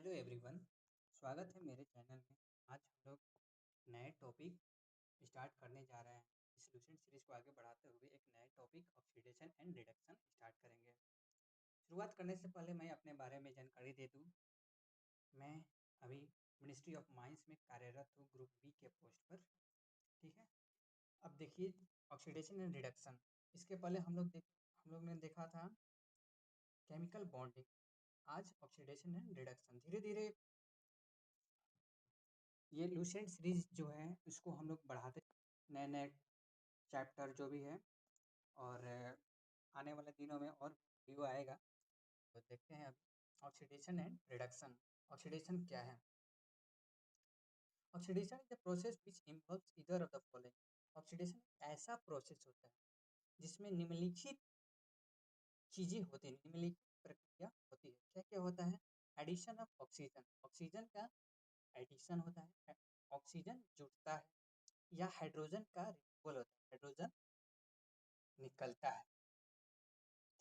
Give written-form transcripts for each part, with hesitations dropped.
Hello everyone, स्वागत है मेरे चैनल में। आज हम लोग नए टॉपिक स्टार्ट करने जा रहे हैं। सॉल्यूशन सीरीज को आगे बढ़ाते हुए एक नए topic oxidation and reduction start करेंगे। शुरुआत करने से पहले मैं अपने बारे में जानकारी दे दूं। मैं अभी मिनिस्ट्री ऑफ माइंस में कार्यरत हूँ, ग्रुप बी के पोस्ट पर। ठीक है, अब देखिए ऑक्सीडेशन एंड रिडक्शन। इसके पहले हम लोग ने देखा था केमिकल बॉन्डिंग। आज ऑक्सीडेशन एंड रिडक्शन। धीरे धीरे ये लूसेंट सीरीज जो है इसको हम लोग बढ़ाते नए नए चैप्टर जो भी है, और आने वाले दिनों में और वीडियो आएगा। तो देखते हैं अभी ऑक्सीडेशन एंड रिडक्शन। ऑक्सीडेशन क्या है? Oxidation is the process which involves either of the following. Oxidation ऐसा प्रोसेस होता है जिसमें निम्नलिखित चीज़ें होती हैं, निम्नलिखित प्रक्रिया होती है। क्या क्या होता है? एडिशन ऑफ ऑक्सीजन, ऑक्सीजन का एडिशन होता है, ऑक्सीजन जुड़ता है, या हाइड्रोजन का रिमूवल होता है, हाइड्रोजन निकलता है।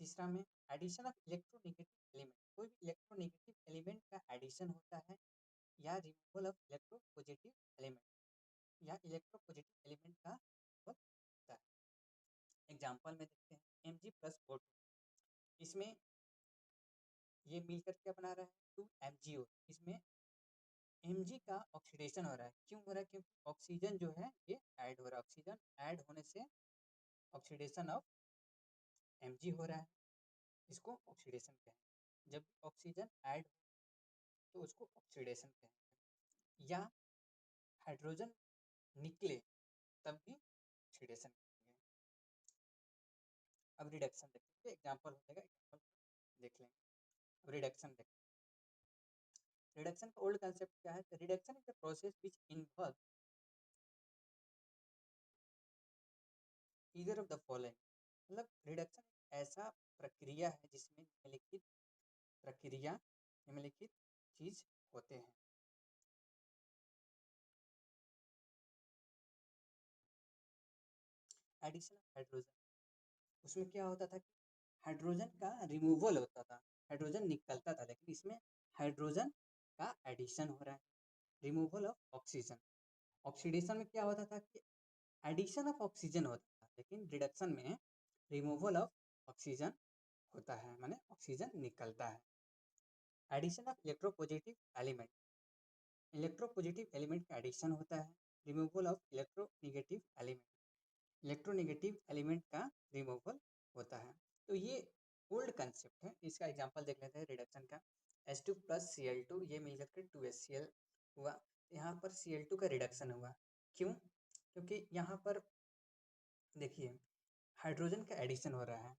तीसरा में एडिशन ऑफ इलेक्ट्रोनेगेटिव एलिमेंट, कोई भी इलेक्ट्रोनेगेटिव एलिमेंट का एडिशन होता है, या रिमूवल ऑफ इलेक्ट्रोपॉजिटिव एलिमेंट, या इलेक्ट्रोपॉजिटिव एलिमेंट का रिमूवल होता है। एग्जाम्पल में देखते हैं Mg+O2, इसमें ये मिलकर क्या बना रहा है? 2MgO। इसमें Mg का ऑक्सीडेशन हो रहा है। क्यों हो रहा है? क्योंकि ऑक्सीजन जो है ये ऐड हो रहा है। ऑक्सीजन ऐड होने से ऑक्सीडेशन ऑफ Mg हो रहा है, इसको ऑक्सीडेशन कहेंगे। जब ऑक्सीजन ऐड तो उसको ऑक्सीडेशन कहेंगे, या हाइड्रोजन निकले तब भी ऑक्सीडेशन कहेंगे। अब रिडक्शन देखेंगे, एग्जांपल हो जाएगा, एग्जांपल देख लेंगे। अब रिडक्शन देखें। रिडक्शन का ओल्ड कंसेप्ट क्या है? Reduction is the process which involve either of the following. मतलब रिडक्शन ऐसा प्रक्रिया है जिसमें निम्नलिखित चीज होते हैं। एडिशन ऑफ हाइड्रोजन, उसमें क्या होता था कि हाइड्रोजन का रिमूवल होता था, हाइड्रोजन निकलता था, लेकिन इसमें हाइड्रोजन का एडिशन हो रहा है, रिमूवल ऑफ ऑक्सीजन। ऑक्सीडेशन में क्या होता था कि एडिशन ऑफ ऑक्सीजन होता था, लेकिन रिडक्शन में रिमूवल ऑफ ऑक्सीजन होता है, माने ऑक्सीजन निकलता है। Addition of electropositive element, electropositive element का एडिशन होता है, removal of electronegative element, electronegative element का रिमूवल होता है। तो ये ओल्ड कंसेप्ट है। इसका एग्जांपल देख लेते हैं रिडक्शन का। H2+Cl2 ये मिलकर के 2HCl हुआ। यहाँ पर Cl2 का रिडक्शन हुआ। क्यों? क्योंकि यहाँ पर देखिए हाइड्रोजन का एडिशन हो रहा है,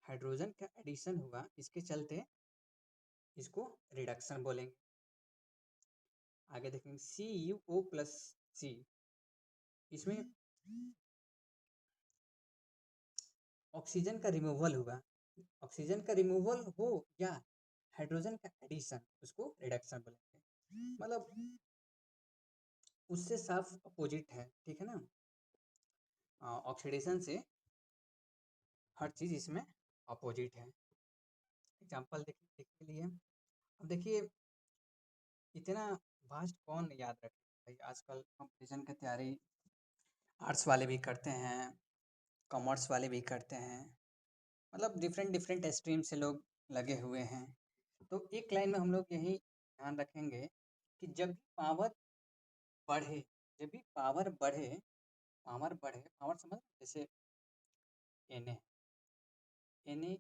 हाइड्रोजन का एडिशन हुआ, इसके चलते इसको रिडक्शन बोलेंगे। आगे देखेंगे CuO+C, इसमें ऑक्सीजन का रिमूवल हुआ। ऑक्सीजन का रिमूवल हो या हाइड्रोजन का एडिशन, उसको रिडक्शन बोलेंगे। मतलब उससे साफ अपोजिट है, ठीक है ना। ऑक्सीडेशन से हर चीज इसमें अपोजिट है। एग्जांपल देख लिए। अब देखिए इतना वास्ट कौन याद रखे भाई, आजकल कंपटीशन की तैयारी आर्ट्स वाले भी करते हैं, कॉमर्स वाले भी करते हैं, मतलब डिफरेंट डिफरेंट स्ट्रीम से लोग लगे हुए हैं। तो एक लाइन में हम लोग यही ध्यान रखेंगे कि जब भी पावर बढ़े, जब भी पावर बढ़े, पावर समझ, जैसे Na, Na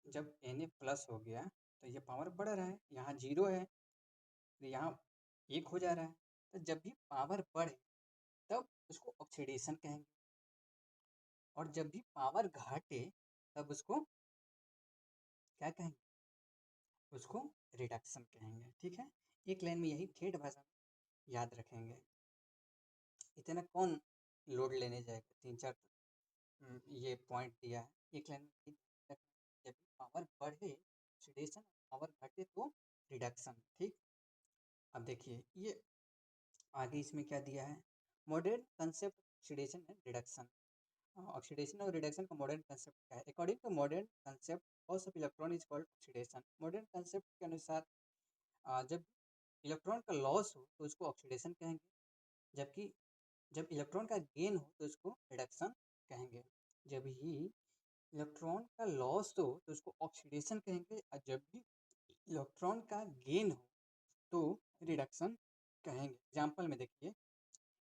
जब Na प्लस हो गया तो ये पावर बढ़ रहा है, यहाँ 0 है तो यहाँ 1 हो जा रहा है। तो जब भी पावर बढ़े तब उसको ऑक्सीडेशन कहेंगे, और जब भी पावर घटे तब उसको क्या कहेंगे? उसको रिडक्शन कहेंगे। ठीक है, एक लाइन में यही ठेठ भाषा में याद रखेंगे। इतना कौन लोड लेने जाएगा, 3-4 ये पॉइंट दिया है, एक लाइन में जब पावर बढ़े ऑक्सीडेशन, पावर घटे तो रिडक्शन। ठीक, अब देखिए ये आगे इसमें क्या दिया है, modern concept oxidation and reduction. Oxidation और रिडक्शन का मॉडर्न कंसेप्ट क्या है? According to modern concept loss of electron is called oxidation. Modern concept के अनुसार जब इलेक्ट्रॉन का लॉस हो तो उसको ऑक्सीडेशन कहेंगे, जबकि जब इलेक्ट्रॉन का गेन हो तो उसको रिडक्शन कहेंगे। जब ही इलेक्ट्रॉन का लॉस हो तो उसको ऑक्सीडेशन कहेंगे, और जब भी इलेक्ट्रॉन का गेन हो तो रिडक्शन कहेंगे। एग्जाम्पल में देखिए,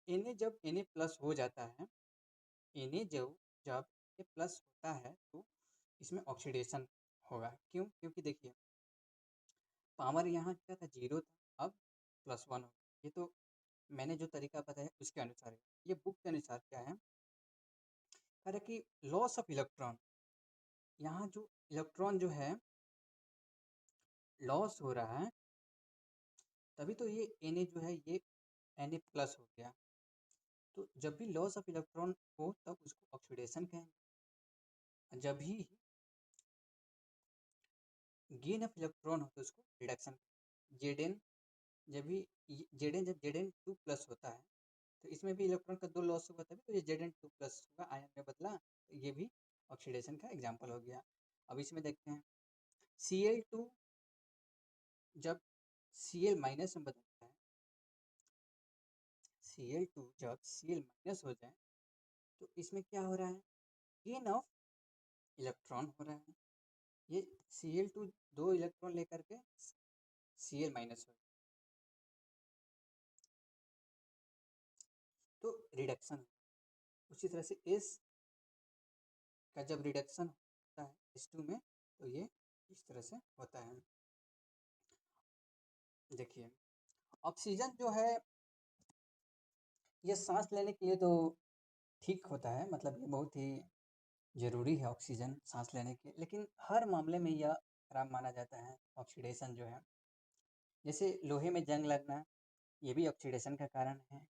Na जब Na प्लस हो जाता है, Na जब ये प्लस होता है तो इसमें ऑक्सीडेशन होगा। क्यों? क्योंकि देखिए पावर यहाँ क्या था, 0 था, अब +1 हो। ये तो मैंने जो तरीका बताया उसके अनुसार है। ये बुक के अनुसार क्या है, कह रहा कि लॉस ऑफ इलेक्ट्रॉन, यहाँ जो इलेक्ट्रॉन जो है लॉस हो रहा है, तभी तो ये Na जो है ये Na प्लस हो गया। तो जब भी लॉस ऑफ इलेक्ट्रॉन हो तब उसको ऑक्सीडेशन कहेंगे, जब भी गेन ऑफ इलेक्ट्रॉन हो तो उसको रिडक्शन। Zn जब Zn 2 प्लस होता है तो इसमें भी इलेक्ट्रॉन का 2 लॉस हुआ, तभी तो ये Zn 2 प्लस हुआ, आयन में बदला, तो ये भी ऑक्सीडेशन का एग्जाम्पल हो गया। अब इसमें देखते हैं Cl2 जब Cl माइनस में बदलता है, Cl2 जब Cl माइनस हो जाए तो इसमें क्या हो रहा है, गेन ऑफ इलेक्ट्रॉन हो रहा है। ये Cl2 2 इलेक्ट्रॉन लेकर के Cl माइनस हो, तो रिडक्शन। उसी तरह से S का जब रिडक्शन होता है H2 में तो ये इस तरह से होता है। देखिए ऑक्सीजन जो है ये सांस लेने के लिए तो ठीक होता है, मतलब ये बहुत ही ज़रूरी है ऑक्सीजन सांस लेने के, लेकिन हर मामले में यह खराब माना जाता है ऑक्सीडेशन जो है। जैसे लोहे में जंग लगना, ये भी ऑक्सीडेशन का कारण है।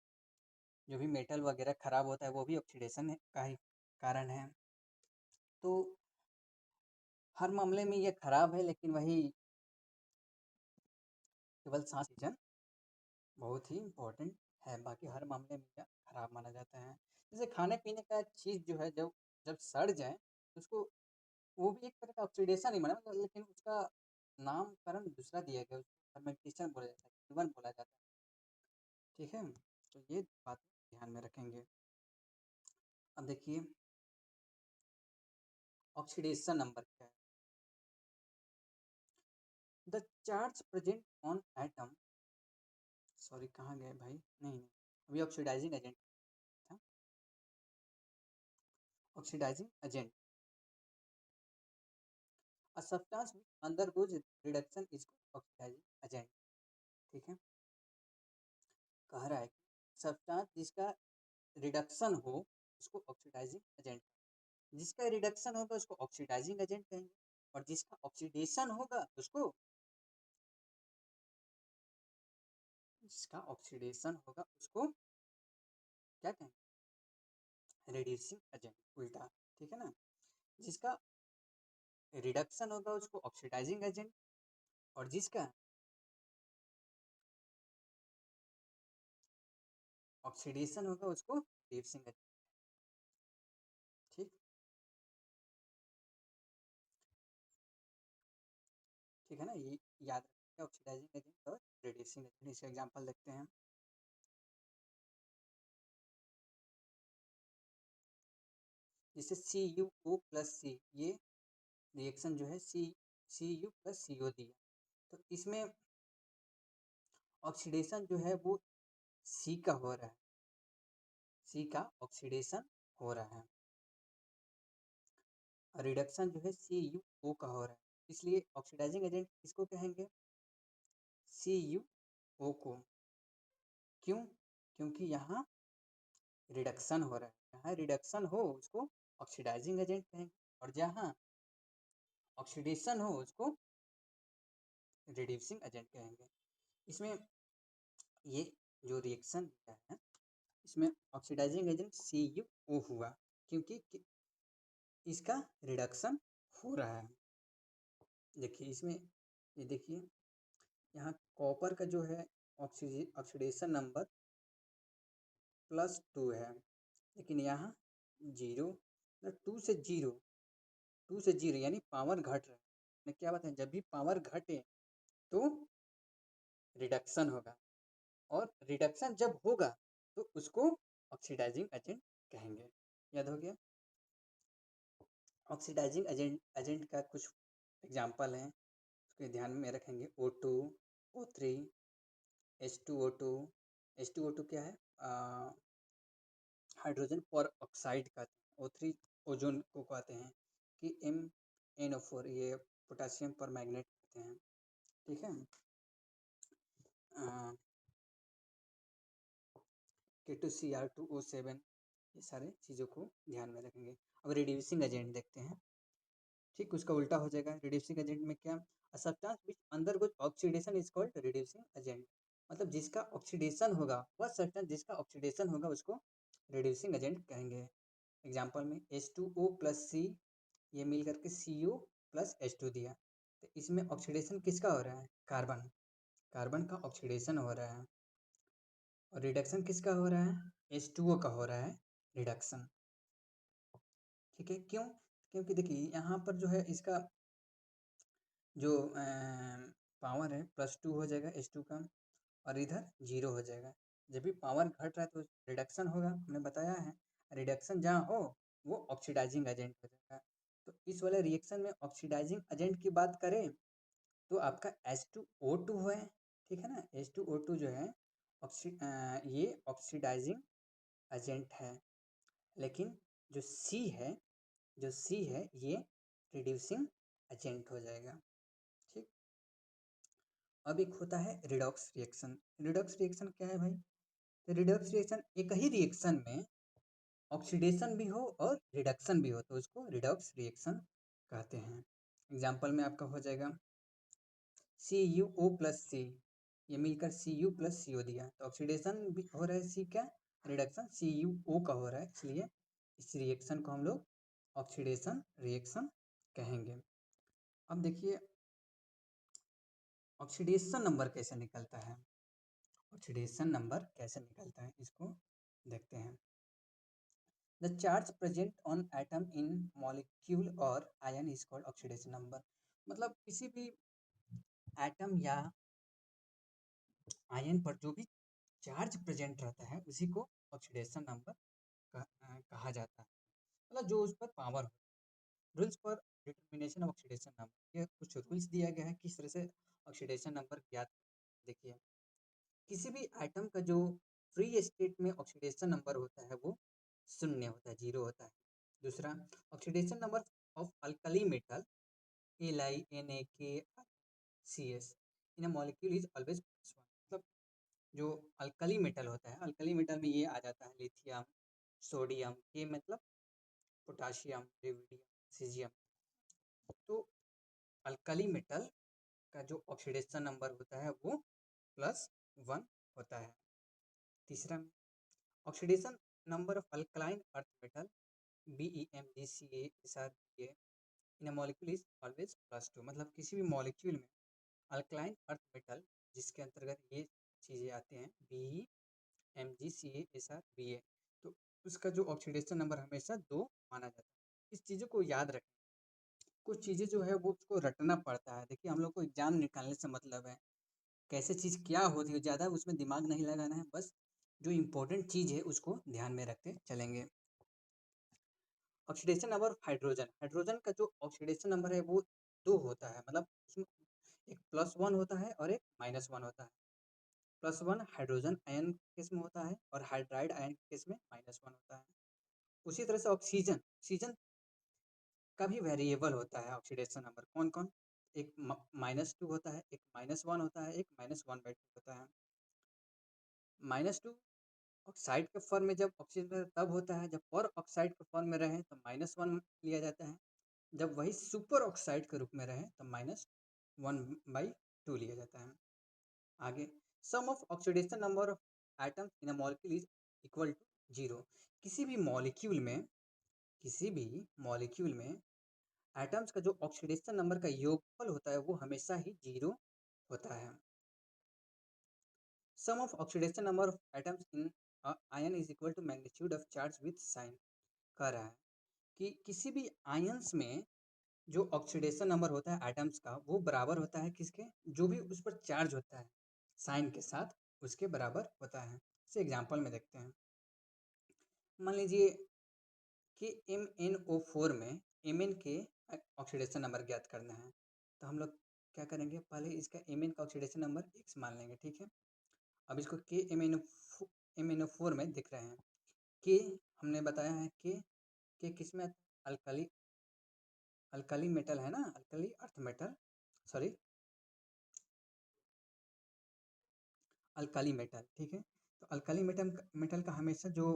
जो भी मेटल वगैरह खराब होता है वो भी ऑक्सीडेशन का ही कारण है। तो हर मामले में ये खराब है, लेकिन वही केवल सांस ऑक्सीजन बहुत ही इम्पोर्टेंट है, बाकी हर मामले में यह खराब माना जाता है। जैसे खाने पीने का चीज़ जो है जब जब सड़ जाए तो उसको, वो भी एक तरह का ऑक्सीडेशन ही माना, लेकिन उसका नामकरण दूसरा दिया गया, उसको फर्मेंटेशन बोला जाता है, किण्वन बोला जाता है। ठीक है, तो ये बात ध्यान में रखेंगे। अब देखिए ऑक्सीडेशन नंबर क्या है। The charge present on atom, sorry कहाँ गए भाई, नहीं अभी ऑक्सीडाइजिंग एजेंट था, oxidising agent, a substance undergoes reduction is oxidising agent. ठीक है, कह रहा है कि सब्सटेंस जिसका रिडक्शन हो उसको ऑक्सीडाइजिंग एजेंट, जिसका रिडक्शन होगा उसको ऑक्सीडाइजिंग एजेंट कहेंगे, और जिसका ऑक्सीडेशन होगा उसको, जिसका ऑक्सीडेशन होगा उसको क्या कहेंगे, रिड्यूसिंग एजेंट, उल्टा। ठीक है ना, जिसका रिडक्शन होगा उसको ऑक्सीडाइजिंग एजेंट, और जिसका ऑक्सीडेशन होगा उसको रिड्यूसिंग एजेंट। ठीक, ठीक है ना, ये याद रखिए, ऑक्सीडाइजिंग एजेंट और रिड्यूसिंग एजेंट। इसका एग्जांपल देखते हैं। जैसे CuO+C, ये रिएक्शन जो है Cu+CO दी है, तो इसमें ऑक्सीडेशन जो है वो C का हो रहा है, C का ऑक्सीडेशन हो रहा है, और रिडक्शन जो है CuO का हो रहा है, इसलिए ऑक्सीडाइजिंग एजेंट किसको कहेंगे, CuO को। क्यों? क्योंकि यहाँ रिडक्शन हो रहा है, जहाँ रिडक्शन हो उसको ऑक्सीडाइजिंग एजेंट कहेंगे, और जहाँ ऑक्सीडेशन हो उसको रिड्यूसिंग एजेंट कहेंगे। इसमें ये जो रिएक्शन है इसमें ऑक्सीडाइजिंग एजेंट CuO हुआ, क्योंकि इसका रिडक्शन हो रहा है। देखिए इसमें, ये देखिए यहाँ कॉपर का जो है ऑक्सीडेशन नंबर +2 है, लेकिन यहाँ 0, 2 से 0 यानी पावर घट रहा है। मैं क्या बताएं, जब भी पावर घटे तो रिडक्शन होगा, और रिडक्शन जब होगा तो उसको ऑक्सीडाइजिंग एजेंट कहेंगे। याद हो गया? ऑक्सीडाइजिंग एजेंट का कुछ एग्जाम्पल हैं, उसके ध्यान में रखेंगे। O2, O3, H2O2। H2O2 क्या है? हाइड्रोजन पर ऑक्साइड का। O3 ओजोन को कहते हैं। कि MnO4 ये पोटासियम पर मैग्नेट कहते हैं। ठीक है। K2Cr2O7, ये सारे चीज़ों को ध्यान में रखेंगे। अब रिड्यूसिंग एजेंट देखते हैं। ठीक, उसका उल्टा हो जाएगा। रिड्यूसिंग एजेंट में क्या? A substance which undergoes oxidation is called reducing agent. मतलब जिसका ऑक्सीडेशन होगा, वह सब्सटेंस जिसका ऑक्सीडेशन होगा उसको रिड्यूसिंग एजेंट कहेंगे। एग्जांपल में H2O प्लस C, ये मिल करके CO प्लस H2 दिया, तो इसमें ऑक्सीडेशन किसका हो रहा है? कार्बन। कार्बन का ऑक्सीडेशन हो रहा है। और रिडक्शन किसका हो रहा है? H2O का हो रहा है रिडक्शन। ठीक है, क्यों? क्योंकि देखिए यहाँ पर जो है इसका जो पावर है +2 हो जाएगा H2 का, और इधर 0 हो जाएगा। जब भी पावर घट रहा है तो रिडक्शन होगा, हमने बताया है। रिडक्शन जहाँ हो वो ऑक्सीडाइजिंग एजेंट हो जाएगा। तो इस वाले रिएक्शन में ऑक्सीडाइजिंग एजेंट की बात करें तो आपका H2O2 है। ठीक है ना? H2O2 जो है ये ऑक्सीडाइजिंग एजेंट है। लेकिन जो C है ये रिड्यूसिंग एजेंट हो जाएगा। ठीक। अब एक होता है रिडॉक्स रिएक्शन। रिडॉक्स रिएक्शन क्या है भाई? तो रिडॉक्स रिएक्शन एक ही रिएक्शन में ऑक्सीडेशन भी हो और रिडक्शन भी हो तो उसको रिडॉक्स रिएक्शन कहते हैं। एग्जाम्पल में आपका हो जाएगा CuO प्लस C, ये मिलकर Cu प्लस CO दिया, तो ऑक्सीडेशन भी हो रहा है C का, रिडक्शन CuO का हो रहा है, इसलिए इस रिएक्शन को हम लोग ऑक्सीडेशन रिएक्शन कहेंगे। अब देखिए ऑक्सीडेशन नंबर कैसे निकलता है। ऑक्सीडेशन नंबर कैसे निकलता है इसको देखते हैं। The charge present on atom in molecule or ion is called oxidation number. मतलब किसी भी एटम या आयन पर जो भी चार्ज प्रेजेंट रहता है उसी को ऑक्सीडेशन नंबर कहा जाता है। मतलब जो उस पर पावर हो। Rules for determination of oxidation number, ये कुछ रूल्स दिया गया है किस तरह से ऑक्सीडेशन नंबर ज्ञात। देखिए किसी भी आइटम का जो फ्री स्टेट में ऑक्सीडेशन नंबर होता है वो 0 होता है, 0 होता है। दूसरा, oxidation number of alkali metal LiNaKCS in a molecule is always +1। मतलब जो अल्कली मेटल होता है, अल्कली मेटल में ये आ जाता है लिथियम, सोडियम, के मतलब पोटाशियम, रुबिडियम, सीजियम। तो अल्कली मेटल का जो ऑक्सीडेशन नंबर होता है वो +1 होता है। तीसरा, oxidation number of alkaline earth metal BeMgCaSrBa in a molecule is always +2। मतलब किसी भी मॉलिक्यूल में अल्कलाइन अर्थ मेटल जिसके अंतर्गत ये चीज़ें आती हैं BeMgCaSrBa, तो उसका जो ऑक्सीडेशन नंबर हमेशा 2 माना जाता है। इस चीज़ों को याद रखें। कुछ चीज़ें जो है वो उसको रटना पड़ता है। देखिए हम लोग को एग्जाम निकालने से मतलब है, कैसे चीज़ क्या होती है ज़्यादा उसमें दिमाग नहीं लगाना है, बस जो इम्पोर्टेंट चीज़ है उसको ध्यान में रखते चलेंगे। Oxidation number of hydrogen, hydrogen का जो ऑक्सीडेशन नंबर है वो 2 होता है। मतलब उसमें एक +1 होता है और एक -1 होता है। +1 हाइड्रोजन आयन केस में होता है और हाइड्राइड आयन केस में -1 होता है। उसी तरह से ऑक्सीजन, ऑक्सीजन का भी वेरिएबल होता है ऑक्सीडेशन नंबर। कौन कौन? एक -2 होता है, एक -1 होता है, एक -1/2 होता है। -2 ऑक्साइड के फॉर्म में जब ऑक्सीजन तब होता है जब पर ऑक्साइड के फॉर्म में रहे तो -1 लिया जाता है। जब वही सुपर ऑक्साइड के रूप में रहे तो -1/2 लिया जाता है। आगे, sum of oxidation number of atoms in a molecule is equal to 0। किसी भी मॉलिक्यूल में एटम्स का जो ऑक्सीडेशन नंबर का योगफल होता है वो हमेशा ही 0 होता है। Sum of oxidation number of atoms in ion is equal to magnitude of charge with sign. कह रहा है कि किसी भी आयंस में जो ऑक्सीडेशन नंबर होता है एटम्स का वो बराबर होता है किसके? जो भी उस पर चार्ज होता है। साइन के साथ उसके बराबर होता है। इसे एग्जाम्पल में देखते हैं। मान लीजिए कि MnO4 में Mn के ऑक्सीडेशन नंबर ज्ञात करना है, तो हम लोग क्या करेंगे, पहले इसका Mn का ऑक्सीडेशन नंबर x मान लेंगे, ठीक है। अब इसको MnO4 में दिख रहे हैं कि हमने बताया है कि किस में अल्कली मेटल है ना, alkali earth metal, sorry alkali metal, ठीक है। तो अल्कली मेटल का हमेशा जो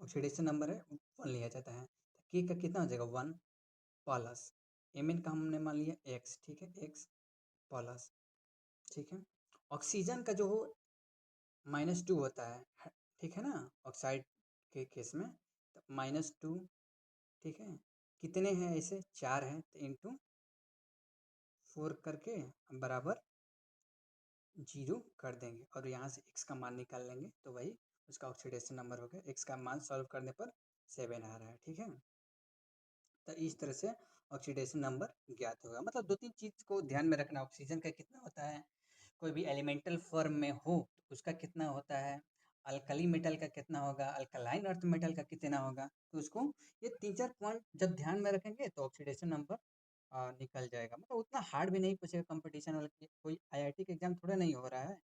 ऑक्सीडेशन नंबर है 1 लिया जाता है। तो के का कितना हो जाएगा 1 प्लस Mn का हमने मान लिया x, ठीक है, x प्लस, ठीक है। ऑक्सीजन का जो -2 होता है, ठीक है ना, ऑक्साइड के केस में, तो -2, ठीक है। कितने हैं ऐसे 4 हैं, तो इंटू 4 करके बराबर 0 कर देंगे और यहाँ से x का मान निकाल लेंगे, तो वही उसका ऑक्सीडेशन नंबर हो गया। x का मान सॉल्व करने पर 7 आ रहा है, ठीक है। तो इस तरह से ऑक्सीडेशन नंबर ज्ञात होगा। मतलब 2-3 चीज़ को ध्यान में रखना, ऑक्सीजन का कितना होता है, कोई भी एलिमेंटल फॉर्म में हो तो उसका कितना होता है, अल्कली मेटल का कितना होगा, अल्कलाइन अर्थ मेटल का कितना होगा, तो उसको ये 3-4 पॉइंट जब ध्यान में रखेंगे तो ऑक्सीडेशन नंबर निकल जाएगा। मतलब उतना हार्ड भी नहीं पूछेगा कंपटीशन वाला, कोई IIT का एग्जाम थोड़ा नहीं हो रहा है,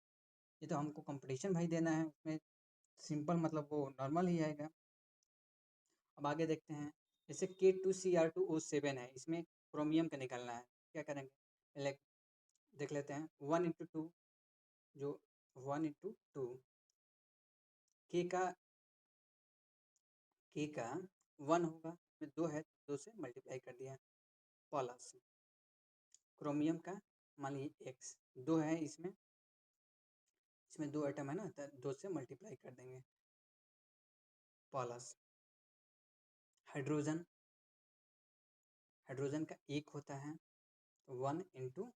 ये तो हमको कंपटीशन भाई देना है, उसमें सिंपल मतलब वो नॉर्मल ही आएगा। अब आगे देखते हैं, जैसे K2Cr2O7 है, इसमें क्रोमियम का निकालना है, क्या करेंगे, देख लेते हैं 1/2, जो 1/2 के का 1 होगा, इसमें 2 है, 2 से मल्टीप्लाई कर दिया, प्लस क्रोमियम का मान लीजिए x 2 है, इसमें 2 आइटम है ना, तो 2 से मल्टीप्लाई कर देंगे, प्लस हाइड्रोजन का 1 होता है, तो 1 इंटू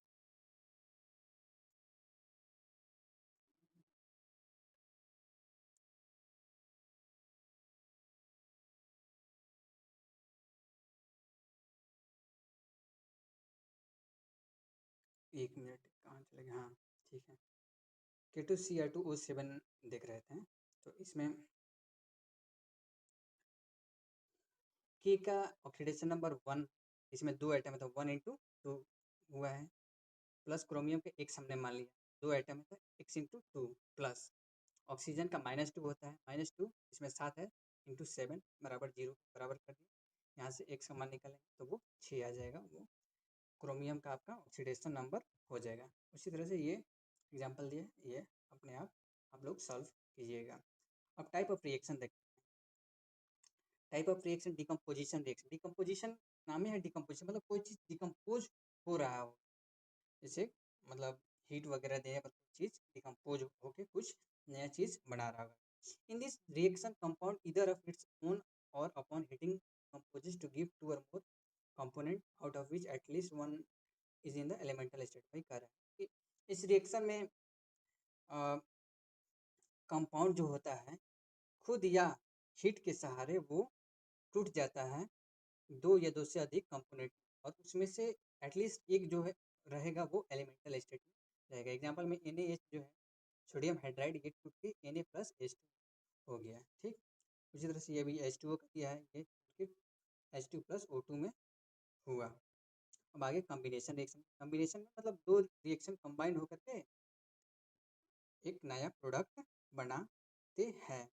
1 मिनट कहाँ चले गए, हाँ ठीक है। K2Cr2O7 देख रहे थे, तो इसमें के का ऑक्सीडेशन नंबर 1, इसमें 2 आइटम है, तो 1/2 हुआ है, प्लस क्रोमियम के x हमने मान लिया, 2 आइटम है, तो x/2 प्लस ऑक्सीजन का -2 होता है, -2 इसमें 7 है, इंटू 7 बराबर 0 बराबर कर दिया, यहाँ से x का मान निकालेंगे तो वो 6 आ जाएगा, वो क्रोमियम का आपका ऑक्सीडेशन नंबर हो जाएगा। उसी तरह से ये एग्जाम्पल दिए, ये अपने आप लोग सॉल्व कीजिएगा। अब टाइप ऑफ रिएक्शन देखते हैं। Type of reaction decomposition reaction, decomposition नाम ही है डिकम्पोजिशन, मतलब कोई चीज़ डिकम्पोज हो रहा हो, जैसे मतलब हीट वगैरह देने पर चीज़ डिकम्पोज होकर कुछ नया चीज़ बना रहा होगा। In this reaction compound either of its own or upon heating composes to give 2 or more component out of which at least one is in the elemental state. वही कह रहा है कि इस रिएक्शन में कंपाउंड जो होता है खुद या हीट के सहारे वो टूट जाता है 2 या 2 से अधिक कंपोनेंट, और उसमें से एटलीस्ट एक जो है रहेगा वो एलिमेंटल स्टेट में रहेगा। एग्जाम्पल में NaH जो है सोडियम हाइड्राइड, ये टूट के Na+H2 हो गया, ठीक। उसी तरह से ये भी H2O का दिया है, ये टूट के H2+O2 में हुआ। अब आगे कॉम्बिनेशन रिएक्शन, कॉम्बिनेशन में मतलब 2 रिएक्शन कंबाइंड होकर के एक नया प्रोडक्ट बनाते हैं।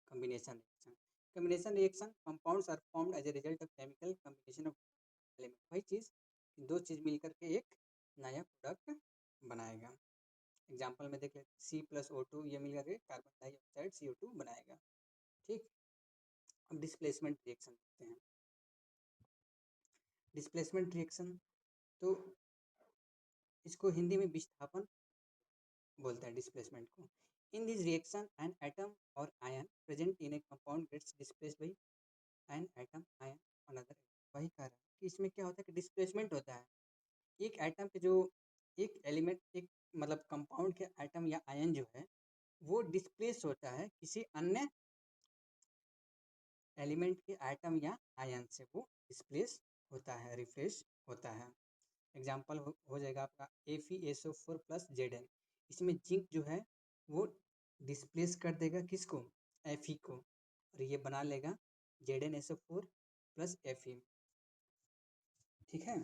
Combination reaction compounds are formed as a result of chemical combination of element, वही चीज़ 2 चीज़ मिलकर के एक नया प्रोडक्ट बनाएगा। एग्जाम्पल में देख लेते C+O2, ये मिल करके कार्बन डाइऑक्साइड CO2 बनाएगा, ठीक। अब डिस्प्लेसमेंट रिएक्शन देखते हैं। डिस्प्लेसमेंट रिएक्शन तो इसको हिंदी में विस्थापन बोलते हैं, डिस्प्लेसमेंट को। In this reaction an atom or ion present in a compound gets displaced by an atom ion another. वही कह रहा है कि इसमें क्या होता है कि डिस्प्लेसमेंट होता है, एक एटम के जो एक एलिमेंट, एक मतलब कंपाउंड के एटम या आयन जो है वो डिस्प्लेस होता है किसी अन्य एलिमेंट के एटम या आयन से, वो डिस्प्लेस होता है, रिफ्रेश होता है। एग्जाम्पल हो जाएगा आपका FeSO4 प्लस Zn। इसमें जिंक जो है वो डिस्प्लेस कर देगा किसको, Fe को, और ये बना लेगा ZnSO4 प्लस Fe। ठीक है,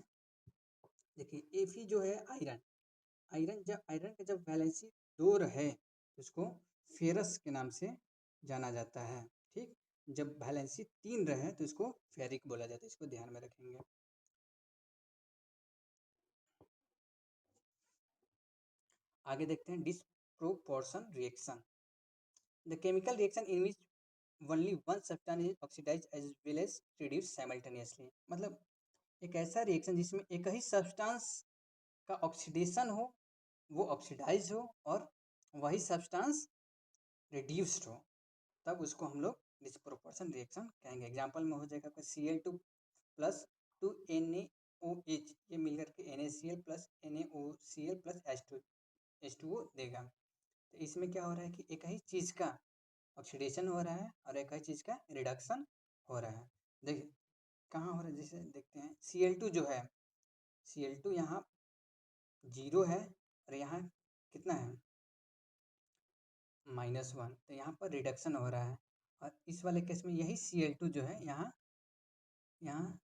देखिए Fe जो है आयरन, आयरन का जब वैलेंसी 2 रहे तो उसको फेरस के नाम से जाना जाता है। ठीक, जब वैलेंसी 3 रहे तो इसको फेरिक बोला जाता है, इसको ध्यान में रखेंगे। आगे देखते हैं disproportion reaction. The chemical reaction in which only one substance is oxidise as well as reduce simultaneously. मतलब एक ऐसा रिएक्शन जिसमें एक ही सब्सटेंस का ऑक्सीडेशन हो, वो ऑक्सीडाइज हो, और वही सब्सटेंस रिड्यूस्ड हो, तब उसको हम लोग डिसप्रोपोर्शन रिएक्शन कहेंगे। एग्जाम्पल में हो जाएगा आपका Cl2 प्लस 2NaOH, ये मिलकर के NaCl plus NaOCl plus H2O देगा। तो इसमें क्या हो रहा है कि एक ही चीज़ का ऑक्सीडेशन हो रहा है और एक ही चीज़ का रिडक्शन हो रहा है। देखिए कहाँ हो रहा है, जैसे देखते हैं Cl2 जो है, Cl2 यहाँ 0 है और यहाँ कितना है -1, तो यहाँ पर रिडक्शन हो रहा है। और इस वाले केस में यही Cl2 जो है यहाँ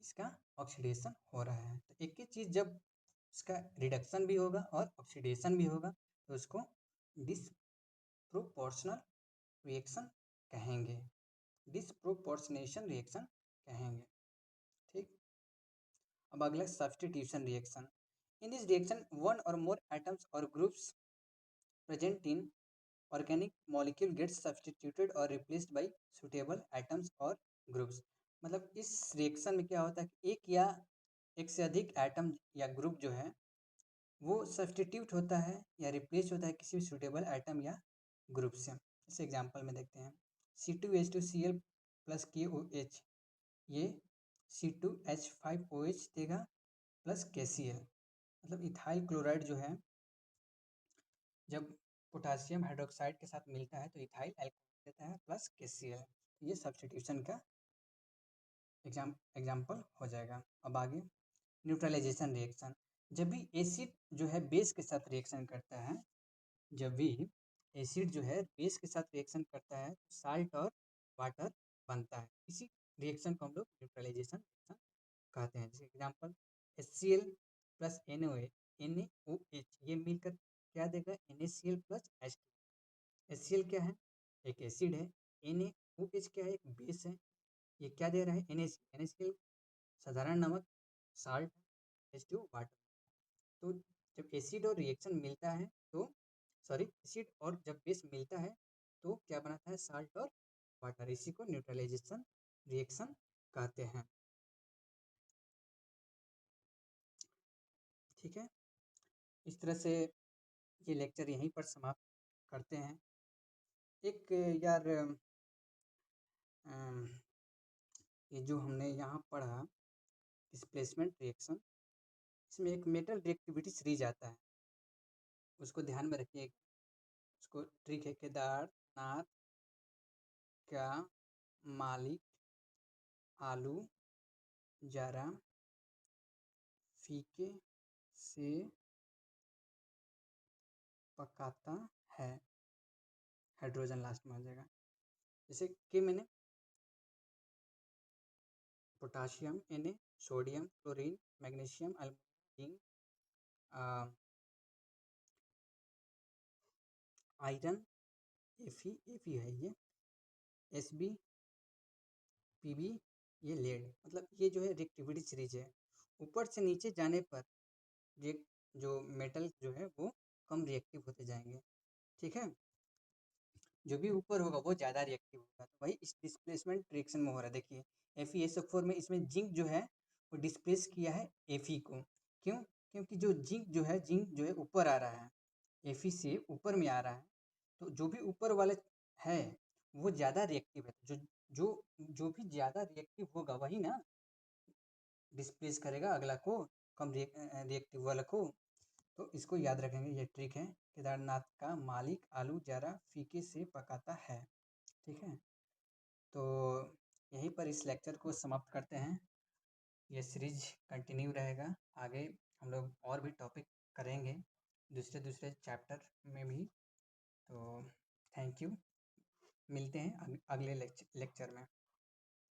इसका ऑक्सीडेशन हो रहा है। तो एक ही चीज़ जब इसका रिडक्शन भी होगा और ऑक्सीडेशन भी होगा तो उसको डिसप्रोपोर्शनल रिएक्शन कहेंगे, डिसप्रोपोर्शनेशन रिएक्शन कहेंगे। ठीक, अब अगला substitution reaction. In this reaction one और मोर एटम्स और groups present in organic molecule gets substituted और रिप्लेस्ड बाय सुटेबल एटम्स और ग्रुप्स। मतलब इस रिएक्शन में क्या होता है कि एक या एक से अधिक एटम या ग्रुप जो है वो सब्स्टिट्यूट होता है या रिप्लेस होता है किसी भी सुटेबल एटम या ग्रुप से। इस एग्जांपल में देखते हैं C2H2Cl प्लस KOH, ये C2H5OH देगा प्लस KCl। मतलब इथाइल क्लोराइड जो है जब पोटासियम हाइड्रोक्साइड के साथ मिलता है तो इथाइल एल्कोहल देता है प्लस KCl। ये सब्स्टिट्यूशन का एग्जाम्पल हो जाएगा। अब आगे न्यूट्रलाइजेशन रिएक्शन। जब भी एसिड जो है बेस के साथ रिएक्शन करता है, जब भी एसिड जो है बेस के साथ रिएक्शन करता है तो साल्ट और वाटर बनता है। इसी रिएक्शन को हम लोग न्यूट्रलाइजेशन रिएक्शन कहते हैं। जैसे एग्जाम्पल HCl प्लस NaOH, ये मिलकर क्या देगा NaCl प्लस H2। HCl क्या है, एक एसिड है, NaOH क्या है, एक बेस है। ये क्या दे रहा है NaCl साधारण नमक, साल्ट, H2 वाटर। तो जब एसिड और रिएक्शन मिलता है तो एसिड और जब बेस मिलता है तो क्या बनाता है, साल्ट और वाटर। इसी को न्यूट्रलाइजेशन रिएक्शन कहते हैं। ठीक है, इस तरह से ये लेक्चर यहीं पर समाप्त करते हैं। एक यार ये जो हमने यहाँ पढ़ा डिस्प्लेसमेंट रिएक्शन, इसमें एक मेटल रिएक्टिविटी सीरीज आता है, उसको ध्यान में रखिए। उसको ट्रिक है, केदारनाथ का मालिक आलू जरा फीके से पकाता है, हाइड्रोजन लास्ट में आ जाएगा। जैसे कि मैंने potassium Na, sodium, chlorine, magnesium, aluminium, iron, Fe है ये, Sb, Pb, ये लेड। मतलब ये जो है रिएक्टिविटी सीरीज है। ऊपर से नीचे जाने पर जो मेटल जो है वो कम रिएक्टिव होते जाएंगे। ठीक है, जो भी ऊपर होगा वो ज़्यादा रिएक्टिव होगा। तो वही इस डिस्प्लेसमेंट रिएक्शन में हो रहा है। देखिए FeSO4 में इसमें जिंक जो है वो डिस्प्लेस किया है Fe को। क्यों, क्योंकि जो जिंक जो है ऊपर आ रहा है, Fe से ऊपर में आ रहा है। तो जो भी ऊपर वाले है वो ज़्यादा रिएक्टिव है। जो भी ज़्यादा रिएक्टिव होगा वही ना डिस्प्लेस करेगा अगला को, कम रिएक्टिव वाला को। तो इसको याद रखेंगे, ये ट्रिक है। केदारनाथ का मालिक आलू जरा फीके से पकाता है। ठीक है, तो यहीं पर इस लेक्चर को समाप्त करते हैं। ये सीरीज कंटिन्यू रहेगा। आगे हम लोग और भी टॉपिक करेंगे दूसरे दूसरे चैप्टर में भी। तो थैंक यू, मिलते हैं अगले लेक्चर में।